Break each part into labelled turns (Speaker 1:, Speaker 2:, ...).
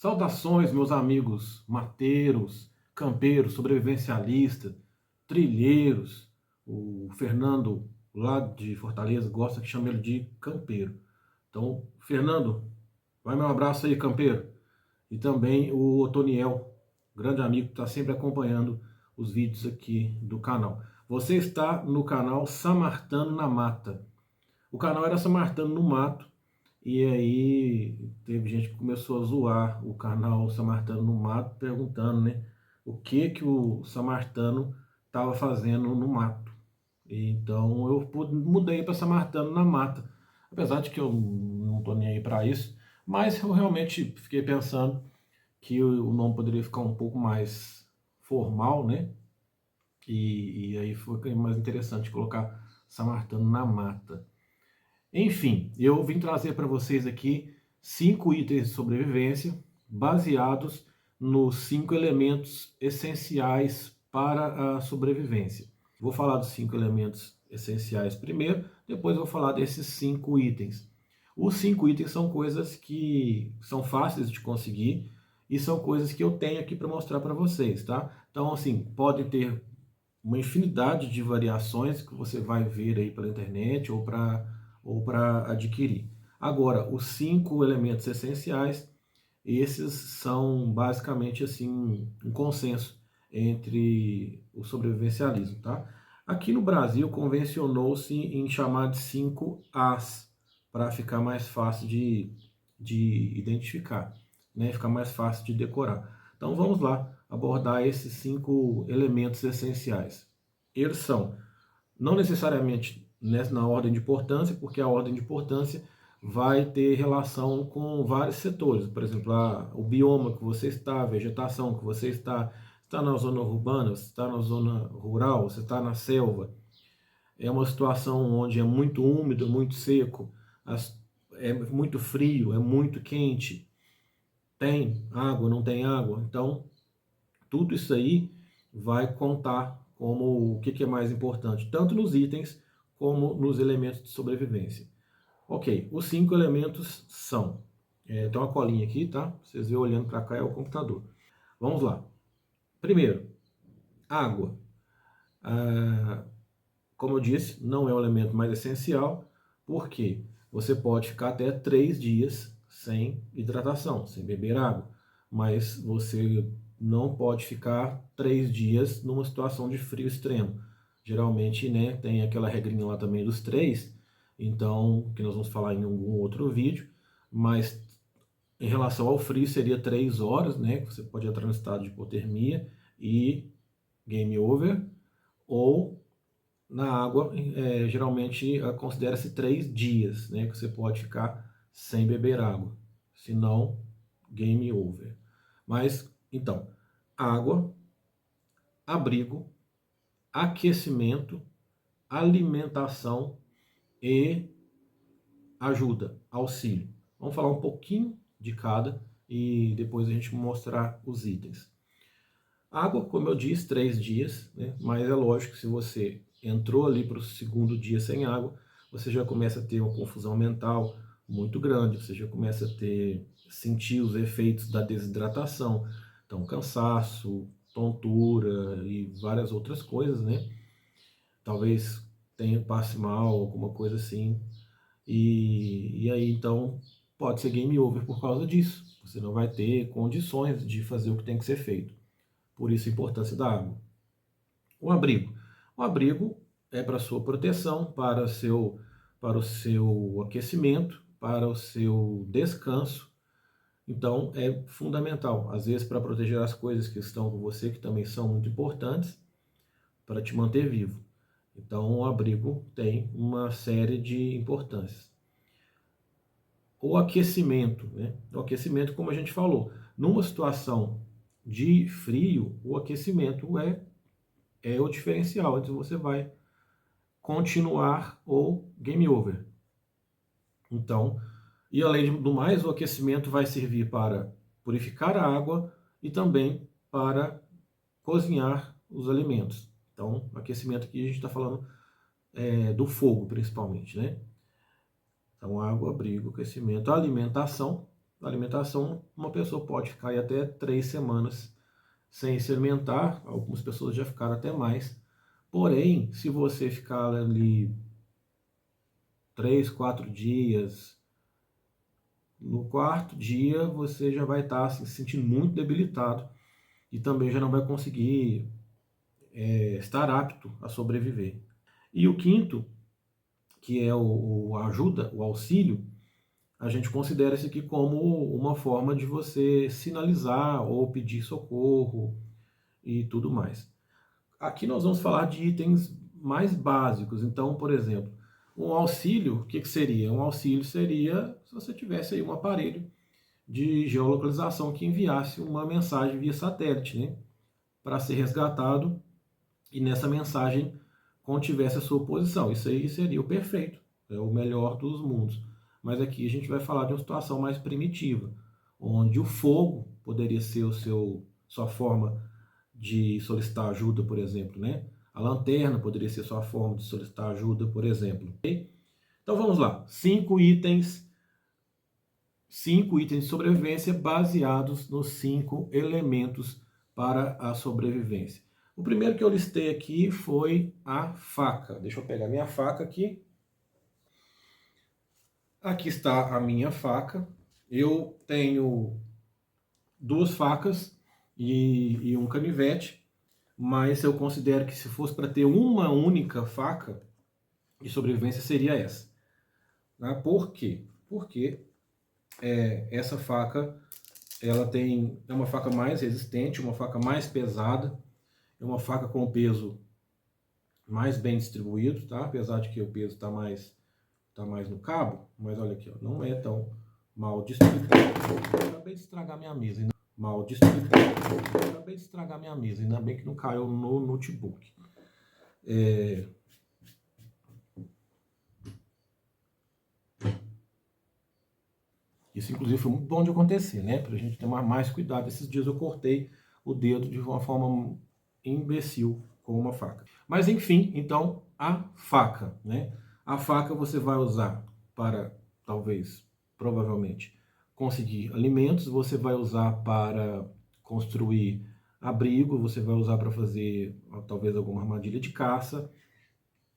Speaker 1: Saudações, meus amigos mateiros, campeiros, sobrevivencialistas, trilheiros. O Fernando, lá de Fortaleza, gosta que chame ele de campeiro. Então, Fernando, vai meu abraço aí, campeiro. E também o Otoniel, grande amigo que está sempre acompanhando os vídeos aqui do canal. Você está no canal Samartano na Mata. O canal era Samartano no Mato, e aí teve gente que começou a zoar o canal Samartano no Mato, perguntando, né, o que o Samartano estava fazendo no mato. E então eu mudei para Samartano na Mata, apesar de que eu não estou nem aí para isso, mas eu realmente fiquei pensando que o nome poderia ficar um pouco mais formal, né? E aí foi mais interessante colocar Samartano na Mata. Enfim, eu vim trazer para vocês aqui 5 itens de sobrevivência baseados nos 5 elementos essenciais para a sobrevivência. Vou falar dos 5 elementos essenciais primeiro, depois vou falar desses 5 itens. Os 5 itens são coisas que são fáceis de conseguir e são coisas que eu tenho aqui para mostrar para vocês, tá? Então, assim, pode ter uma infinidade de variações que você vai ver aí pela internet ou para adquirir. Agora, os 5 elementos essenciais, esses são basicamente assim um consenso entre o sobrevivencialismo, tá? Aqui no Brasil convencionou-se em chamar de 5 As para ficar mais fácil de identificar, né? Ficar mais fácil de decorar. Então vamos lá abordar esses 5 elementos essenciais. Eles são, não necessariamente na ordem de importância, porque a ordem de importância vai ter relação com vários setores. Por exemplo, o bioma que você está, a vegetação que você está na zona urbana, você está na zona rural, você está na selva. É uma situação onde é muito úmido, muito seco, é muito frio, é muito quente, tem água, não tem água. Então, tudo isso aí vai contar como o que é mais importante, tanto nos itens como nos elementos de sobrevivência. Ok, os 5 elementos são, tem uma colinha aqui, tá? Vocês veem olhando para cá é o computador. Vamos lá. Primeiro, água. Como eu disse, não é o elemento mais essencial, porque você pode ficar até 3 dias sem hidratação, sem beber água, mas você não pode ficar 3 dias numa situação de frio extremo. Geralmente, né, tem aquela regrinha lá também dos 3, então, que nós vamos falar em algum outro vídeo, mas em relação ao frio seria 3 horas, né, que você pode entrar no estado de hipotermia e game over, ou na água, geralmente considera-se 3 dias, né, que você pode ficar sem beber água, senão game over. Mas, então, água, abrigo, aquecimento, alimentação e ajuda, auxílio. Vamos falar um pouquinho de cada e depois a gente mostrar os itens. Água, como eu disse, 3 dias, né? Mas é lógico que se você entrou ali para o segundo dia sem água, você já começa a ter uma confusão mental muito grande, você já começa a sentir os efeitos da desidratação, então cansaço, tontura e várias outras coisas, né? Talvez passe mal, alguma coisa assim, e aí então pode ser game over por causa disso. Você não vai ter condições de fazer o que tem que ser feito. Por isso a importância da água. O abrigo. O abrigo é para sua proteção, para o seu aquecimento, para o seu descanso. Então é fundamental, às vezes para proteger as coisas que estão com você, que também são muito importantes, para te manter vivo. Então o abrigo tem uma série de importâncias. O aquecimento, né? O aquecimento, como a gente falou, numa situação de frio, o aquecimento é o diferencial entre você vai continuar ou game over. Então, e além do mais, o aquecimento vai servir para purificar a água e também para cozinhar os alimentos. Então, aquecimento aqui a gente está falando do fogo, principalmente, né? Então, água, abrigo, aquecimento, alimentação. da alimentação, uma pessoa pode ficar aí até 3 semanas sem se alimentar, algumas pessoas já ficaram até mais. Porém, se você ficar ali 3, 4 dias, no quarto dia você já vai estar se sentindo muito debilitado e também já não vai conseguir estar apto a sobreviver. E o quinto, que é o ajuda, o auxílio, a gente considera isso aqui como uma forma de você sinalizar ou pedir socorro e tudo mais. Aqui nós vamos falar de itens mais básicos. Então, por exemplo, um auxílio, o que, que seria? Um auxílio seria se você tivesse aí um aparelho de geolocalização que enviasse uma mensagem via satélite, né, para ser resgatado e nessa mensagem contivesse a sua posição. Isso aí seria o perfeito, é o melhor dos mundos. Mas aqui a gente vai falar de uma situação mais primitiva, onde o fogo poderia ser sua forma de solicitar ajuda, por exemplo, né? A lanterna poderia ser sua forma de solicitar ajuda, por exemplo. Okay? Então vamos lá, 5 itens de sobrevivência baseados nos 5 elementos para a sobrevivência. O primeiro que eu listei aqui foi a faca. Deixa eu pegar minha faca aqui. Aqui está a minha faca. Eu tenho 2 facas e um canivete, mas eu considero que se fosse para ter uma única faca de sobrevivência seria essa. Por quê? Porque essa faca é uma faca mais resistente, uma faca mais pesada, é uma faca com peso mais bem distribuído, tá? Apesar de que o peso tá mais no cabo, mas olha aqui, ó, não é tão mal distribuído. Acabei de estragar minha mesa, mal distribuído. Acabei de estragar minha mesa, ainda bem que não caiu no notebook. Isso, inclusive, foi muito bom de acontecer, né? Pra gente ter mais cuidado. Esses dias eu cortei o dedo de uma forma imbecil com uma faca. Mas, enfim, então, a faca, né? A faca você vai usar para, talvez, provavelmente, conseguir alimentos, você vai usar para construir abrigo, você vai usar para fazer, talvez, alguma armadilha de caça,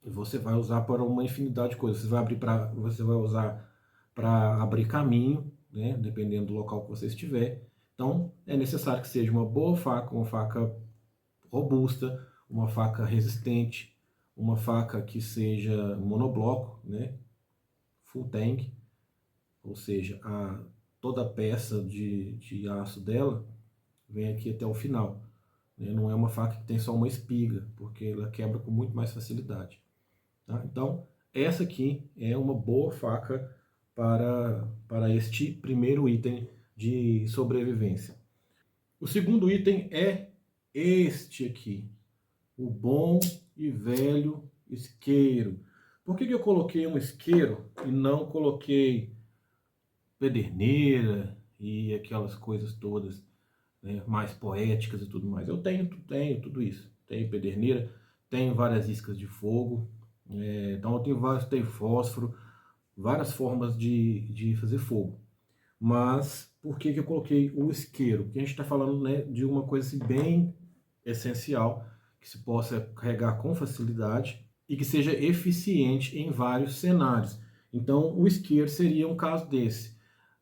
Speaker 1: você vai usar para uma infinidade de coisas. Você vai usar para abrir caminho, né, dependendo do local que você estiver. Então, é necessário que seja uma boa faca, uma faca robusta, uma faca resistente, uma faca que seja monobloco, né, full tank, ou seja, toda a peça de aço dela vem aqui até o final. Né? Não é uma faca que tem só uma espiga, porque ela quebra com muito mais facilidade. Tá? Então, essa aqui é uma boa faca para este primeiro item de sobrevivência. O segundo item é este aqui, o bom e velho isqueiro. Por que eu coloquei um isqueiro e não coloquei pederneira e aquelas coisas todas, né, mais poéticas e tudo mais? Eu tenho tudo isso. Tenho pederneira, tenho várias iscas de fogo, então eu tenho fósforo, várias formas de fazer fogo. Mas por que eu coloquei o isqueiro? Porque a gente está falando, né, de uma coisa assim, bem essencial, que se possa carregar com facilidade e que seja eficiente em vários cenários. Então o isqueiro seria um caso desse.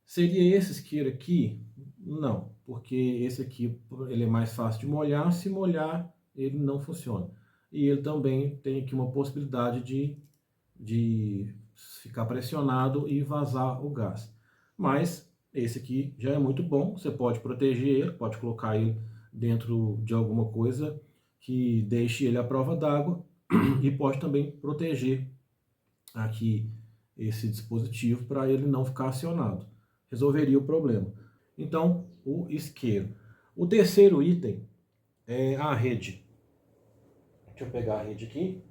Speaker 1: Seria esse isqueiro aqui? Não, porque esse aqui ele é mais fácil de molhar, se molhar ele não funciona. E ele também tem aqui uma possibilidade de ficar pressionado e vazar o gás. Mas esse aqui já é muito bom, você pode proteger ele, pode colocar ele dentro de alguma coisa que deixe ele à prova d'água e pode também proteger aqui esse dispositivo para ele não ficar acionado. Resolveria o problema. Então, o isqueiro. O terceiro item é a rede. Deixa eu pegar a rede aqui.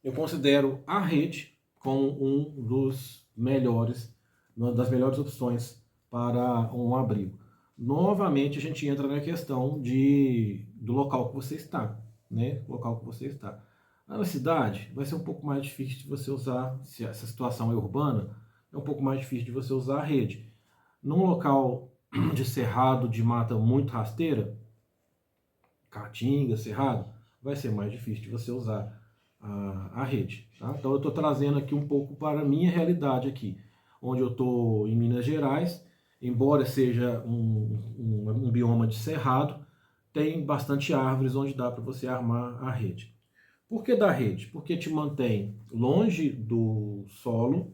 Speaker 1: Eu considero a rede como uma das melhores opções para um abrigo. Novamente a gente entra na questão do local que você está, né? O local que você está. Na cidade vai ser um pouco mais difícil de você usar, se essa situação é urbana, é um pouco mais difícil de você usar a rede. Num local de cerrado, de mata muito rasteira, caatinga, cerrado, vai ser mais difícil de você usar a rede. Tá? Então eu estou trazendo aqui um pouco para a minha realidade aqui, onde eu estou em Minas Gerais, embora seja um bioma de cerrado, tem bastante árvores onde dá para você armar a rede. Por que da rede? Porque te mantém longe do solo,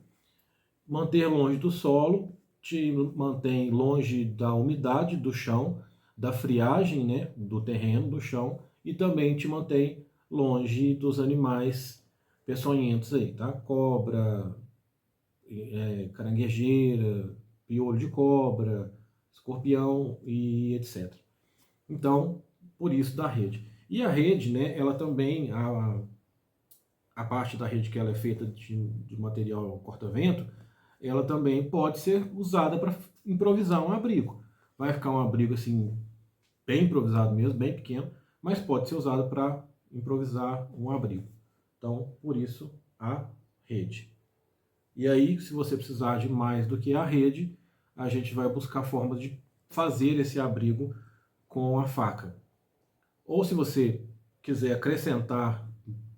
Speaker 1: manter longe do solo te mantém longe da umidade do chão, da friagem, né, do terreno, do chão, e também te mantém longe dos animais peçonhentos aí, tá? Cobra, caranguejeira, piolho de cobra, escorpião e etc. Então, por isso da rede. E a rede, né, ela também, a parte da rede que ela é feita de material corta-vento, ela também pode ser usada para improvisar um abrigo. Vai ficar um abrigo assim, bem improvisado mesmo, bem pequeno, mas pode ser usado para improvisar um abrigo. Então, por isso, a rede. E aí, se você precisar de mais do que a rede, a gente vai buscar formas de fazer esse abrigo com a faca. Ou se você quiser acrescentar,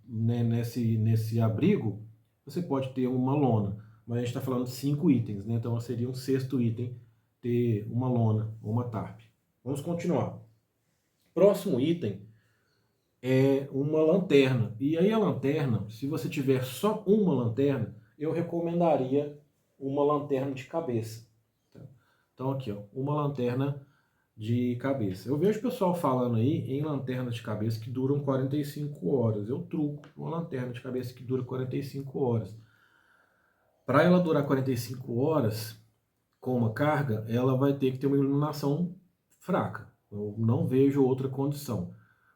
Speaker 1: né, nesse abrigo, você pode ter uma lona. Mas a gente está falando de 5 itens, né? Então seria um sexto item ter uma lona ou uma tarp. Vamos continuar. Próximo item é uma lanterna. E aí a lanterna, se você tiver só uma lanterna, eu recomendaria uma lanterna de cabeça. Tá? Então aqui, ó, uma lanterna de cabeça. Eu vejo o pessoal falando aí em lanternas de cabeça que duram 45 horas. Eu truco uma lanterna de cabeça que dura 45 horas. Para ela durar 45 horas com uma carga, ela vai ter que ter uma iluminação fraca. Eu não vejo outra condição.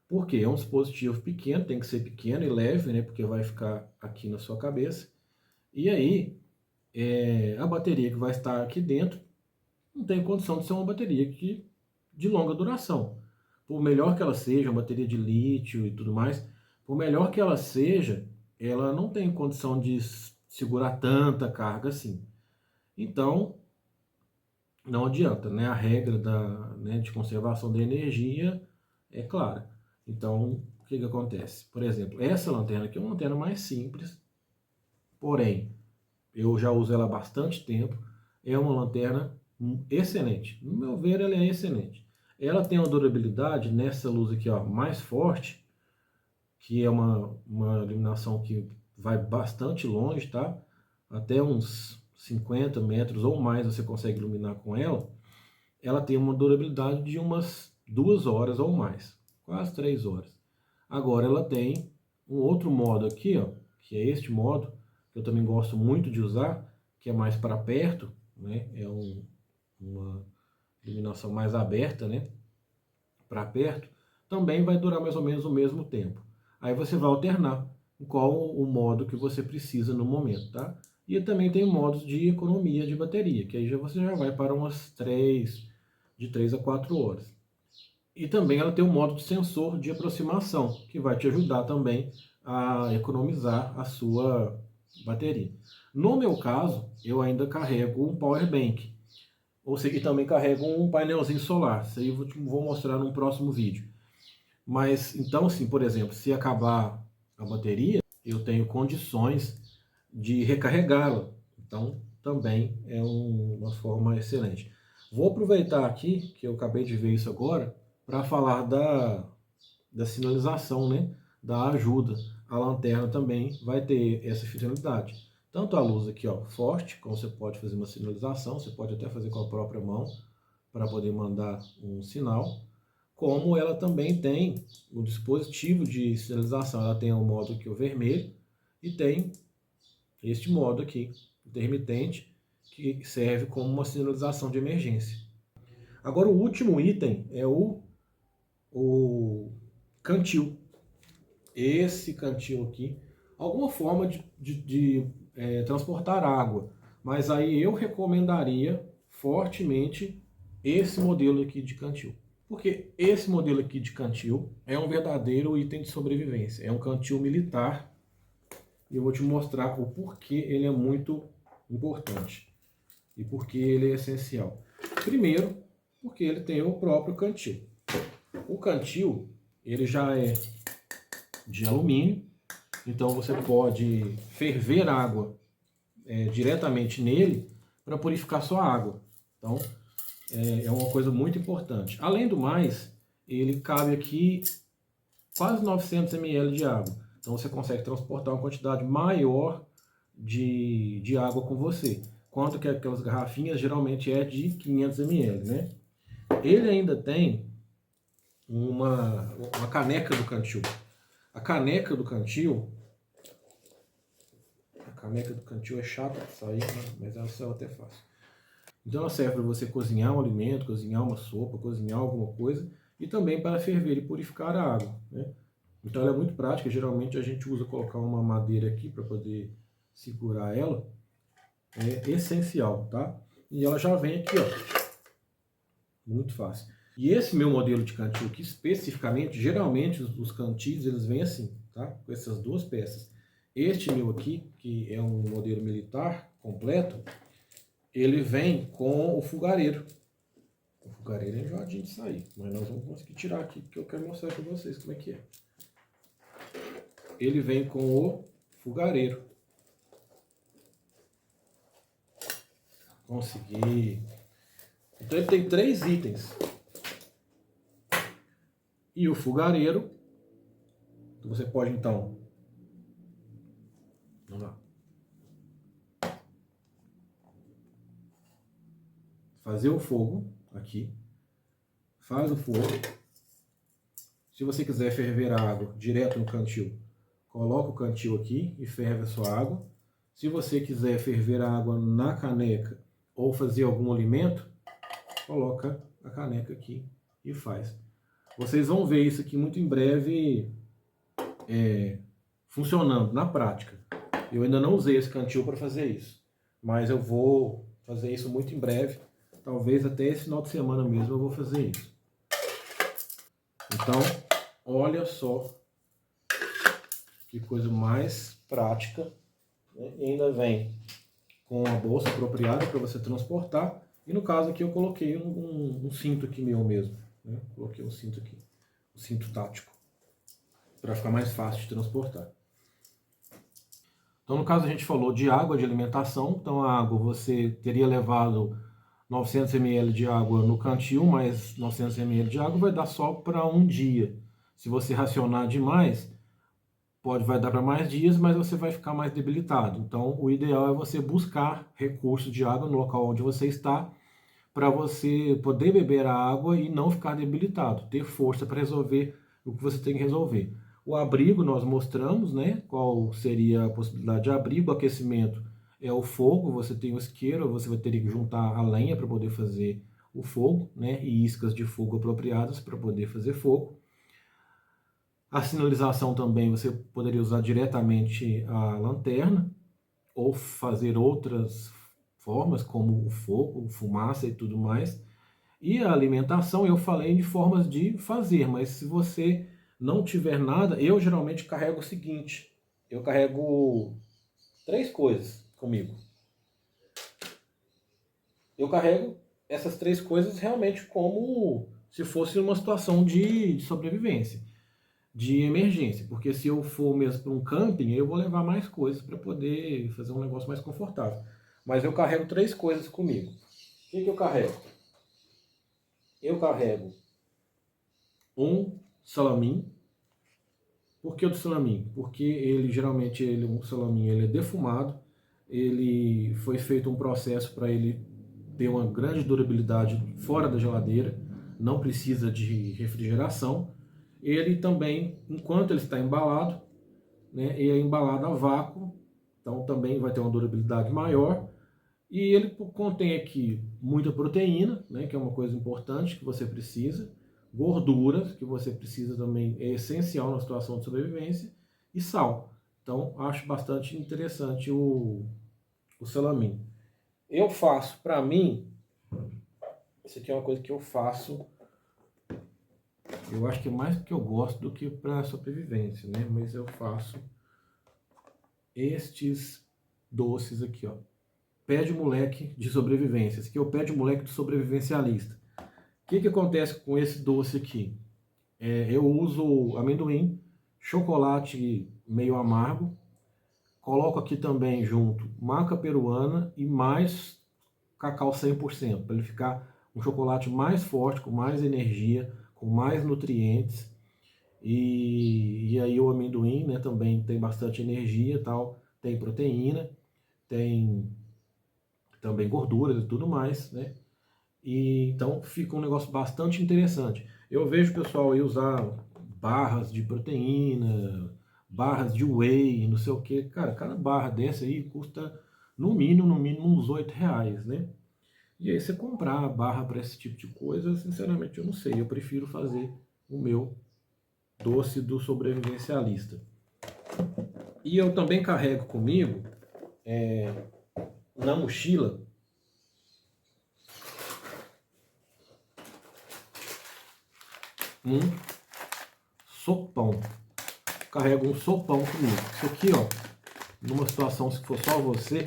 Speaker 1: Por quê? É um dispositivo pequeno, tem que ser pequeno e leve, né? Porque vai ficar aqui na sua cabeça. E aí, a bateria que vai estar aqui dentro não tem condição de ser uma bateria de longa duração. Por melhor que ela seja, uma bateria de lítio e tudo mais, por melhor que ela seja, ela não tem condição de segurar tanta carga assim. Então, não adianta, né? A regra né, de conservação da energia é clara. Então, o que acontece? Por exemplo, essa lanterna aqui é uma lanterna mais simples, porém, eu já uso ela há bastante tempo, é uma lanterna excelente. No meu ver, ela é excelente. Ela tem uma durabilidade nessa luz aqui, ó, mais forte, que é uma iluminação que vai bastante longe, tá? Até uns 50 metros ou mais você consegue iluminar com ela. Ela tem uma durabilidade de umas 2 horas ou mais, quase 3 horas. Agora ela tem um outro modo aqui, ó, que é este modo, que eu também gosto muito de usar, que é mais para perto, né? É uma iluminação mais aberta, né? Para perto, também vai durar mais ou menos o mesmo tempo. Aí você vai alternar em qual o modo que você precisa no momento, tá? E também tem modos de economia de bateria, que aí você já vai para de 3 a 4 horas. E também ela tem um modo de sensor de aproximação, que vai te ajudar também a economizar a sua bateria. No meu caso, eu ainda carrego um power bank, ou seja, e também carrego um painelzinho solar. Isso aí eu vou mostrar num próximo vídeo. Mas, então, assim, por exemplo, se acabar a bateria, eu tenho condições de recarregá-la. Então, também é uma forma excelente. Vou aproveitar aqui, que eu acabei de ver isso agora, para falar da sinalização, né? Da ajuda. A lanterna também vai ter essa finalidade. Tanto a luz aqui, ó, forte, como você pode fazer uma sinalização, você pode até fazer com a própria mão para poder mandar um sinal, como ela também tem o dispositivo de sinalização. Ela tem o modo aqui, o vermelho, e tem este modo aqui, intermitente, que serve como uma sinalização de emergência. Agora o último item é o cantil. Esse cantil aqui, alguma forma de transportar água, mas aí eu recomendaria fortemente esse modelo aqui de cantil. Porque esse modelo aqui de cantil é um verdadeiro item de sobrevivência, é um cantil militar, e eu vou te mostrar o porquê ele é muito importante. E por que ele é essencial? Primeiro, porque ele tem o próprio cantil. O cantil, ele já é de alumínio, então você pode ferver água diretamente nele para purificar sua água. Então, é uma coisa muito importante. Além do mais, ele cabe aqui quase 900 ml de água. Então você consegue transportar uma quantidade maior de água com você. Quanto que aquelas garrafinhas geralmente é de 500 ml, né? Ele ainda tem uma caneca do cantil. A caneca do cantil é chata de sair, né? Mas ela saiu até fácil. Então ela serve para você cozinhar um alimento, cozinhar uma sopa, cozinhar alguma coisa e também para ferver e purificar a água, né? Então ela é muito prática, geralmente a gente usa colocar uma madeira aqui para poder segurar ela, é essencial, tá? E ela já vem aqui, ó, muito fácil. E esse meu modelo de cantil aqui, especificamente, geralmente os cantis eles vêm assim, tá? Com essas duas peças. Este meu aqui, que é um modelo militar completo, ele vem com o fogareiro. O fogareiro é enjoadinho de sair, mas nós vamos conseguir tirar aqui, porque eu quero mostrar para vocês como é que é. Ele vem com o fogareiro. Consegui. Então ele tem 3 itens. E o fogareiro, você pode então, vamos lá, fazer o fogo aqui. Faz o fogo. Se você quiser ferver a água direto no cantil, coloca o cantil aqui e ferve a sua água. Se você quiser ferver a água na caneca ou fazer algum alimento, coloca a caneca aqui e faz. Vocês vão ver isso aqui muito em breve funcionando na prática. Eu ainda não usei esse cantil para fazer isso, mas eu vou fazer isso muito em breve. Talvez até esse final de semana mesmo eu vou fazer isso. Então, olha só que coisa mais prática, né? E ainda vem com a bolsa apropriada para você transportar. E no caso aqui eu coloquei um cinto aqui meu mesmo, né? Coloquei um cinto aqui, um cinto tático, para ficar mais fácil de transportar. Então no caso a gente falou de água, de alimentação. Então a água você teria levado 900 ml de água no cantil, mas 900 ml de água vai dar só para um dia. Se você racionar demais, vai dar para mais dias, mas você vai ficar mais debilitado. Então, o ideal é você buscar recursos de água no local onde você está, para você poder beber a água e não ficar debilitado, ter força para resolver o que você tem que resolver. O abrigo nós mostramos, né? Qual seria a possibilidade de abrigo, aquecimento é o fogo, você tem o isqueiro, você vai ter que juntar a lenha para poder fazer o fogo, né? E iscas de fogo apropriadas para poder fazer fogo. A sinalização também você poderia usar diretamente a lanterna ou fazer outras formas, como o fogo, fumaça e tudo mais. E a alimentação eu falei de formas de fazer, mas se você não tiver nada, eu geralmente carrego o seguinte: eu carrego 3 coisas comigo. Eu carrego essas 3 coisas realmente como se fosse uma situação de sobrevivência, de emergência, porque se eu for mesmo para um camping, eu vou levar mais coisas para poder fazer um negócio mais confortável. Mas eu carrego 3 coisas comigo. O que eu carrego? Eu carrego um salamin. Por que o do salamin? Porque ele geralmente um salamin ele é defumado, ele foi feito um processo para ele ter uma grande durabilidade fora da geladeira, não precisa de refrigeração. Ele também, enquanto ele está embalado, né, ele é embalado a vácuo, então também vai ter uma durabilidade maior. E ele contém aqui muita proteína, né, que é uma coisa importante que você precisa, gorduras, que você precisa também, é essencial na situação de sobrevivência, e sal. Então, acho bastante interessante o salamin. Eu faço, para mim, isso aqui é uma coisa que eu faço, eu acho que é mais porque eu gosto do que para sobrevivência, né? Mas eu faço estes doces aqui, ó. pé de moleque de sobrevivência. Esse aqui é o pé de moleque do sobrevivencialista. O que acontece com esse doce aqui? Eu uso amendoim, chocolate meio amargo, coloco aqui também junto maca peruana e mais cacau 100%, para ele ficar um chocolate mais forte, com mais energia, com mais nutrientes. E aí o amendoim, né, também tem bastante energia e tal, tem proteína, tem também gorduras e tudo mais, né? E então fica um negócio bastante interessante. Eu vejo o pessoal aí usar barras de proteína, barras de whey, não sei o que. Cara, cada barra dessa aí custa no mínimo uns R$ 8, né? E aí você comprar a barra para esse tipo de coisa, sinceramente eu não sei. Eu prefiro fazer o meu doce do sobrevivencialista. E eu também carrego comigo na mochila um sopão. Carrego um sopão comigo. Isso aqui, ó, numa situação, se for só você,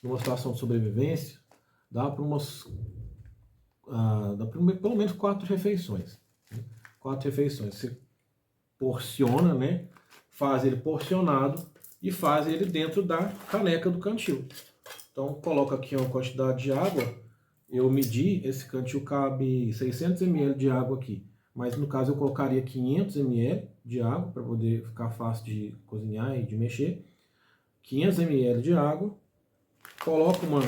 Speaker 1: numa situação de sobrevivência, dá para pelo menos 4 refeições. 4 refeições. Você porciona, né? Faz ele porcionado e faz ele dentro da caneca do cantil. Então, coloca aqui uma quantidade de água. Eu medi, esse cantil cabe 600 ml de água aqui. Mas no caso eu colocaria 500 ml de água para poder ficar fácil de cozinhar e de mexer. 500 ml de água. Coloca uma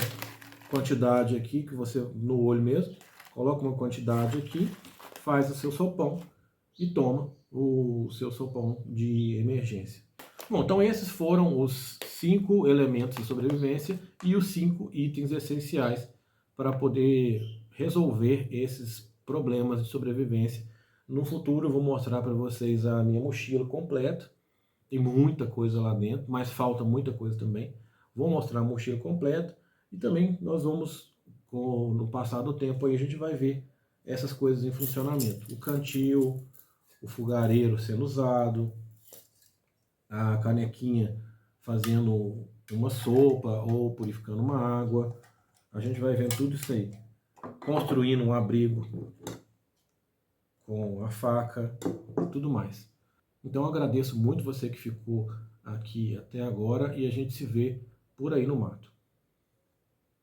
Speaker 1: quantidade aqui, que você no olho mesmo. Coloca uma quantidade aqui, faz o seu sopão e toma o seu sopão de emergência. Bom, então esses foram os 5 elementos de sobrevivência e os 5 itens essenciais para poder resolver esses problemas de sobrevivência. No futuro eu vou mostrar para vocês a minha mochila completa. Tem muita coisa lá dentro, mas falta muita coisa também. Vou mostrar a mochila completa e também nós vamos, no passar do tempo, aí a gente vai ver essas coisas em funcionamento. O cantil, o fogareiro sendo usado, a canequinha fazendo uma sopa ou purificando uma água. A gente vai vendo tudo isso aí. Construindo um abrigo com a faca e tudo mais. Então eu agradeço muito você que ficou aqui até agora e a gente se vê por aí no mato.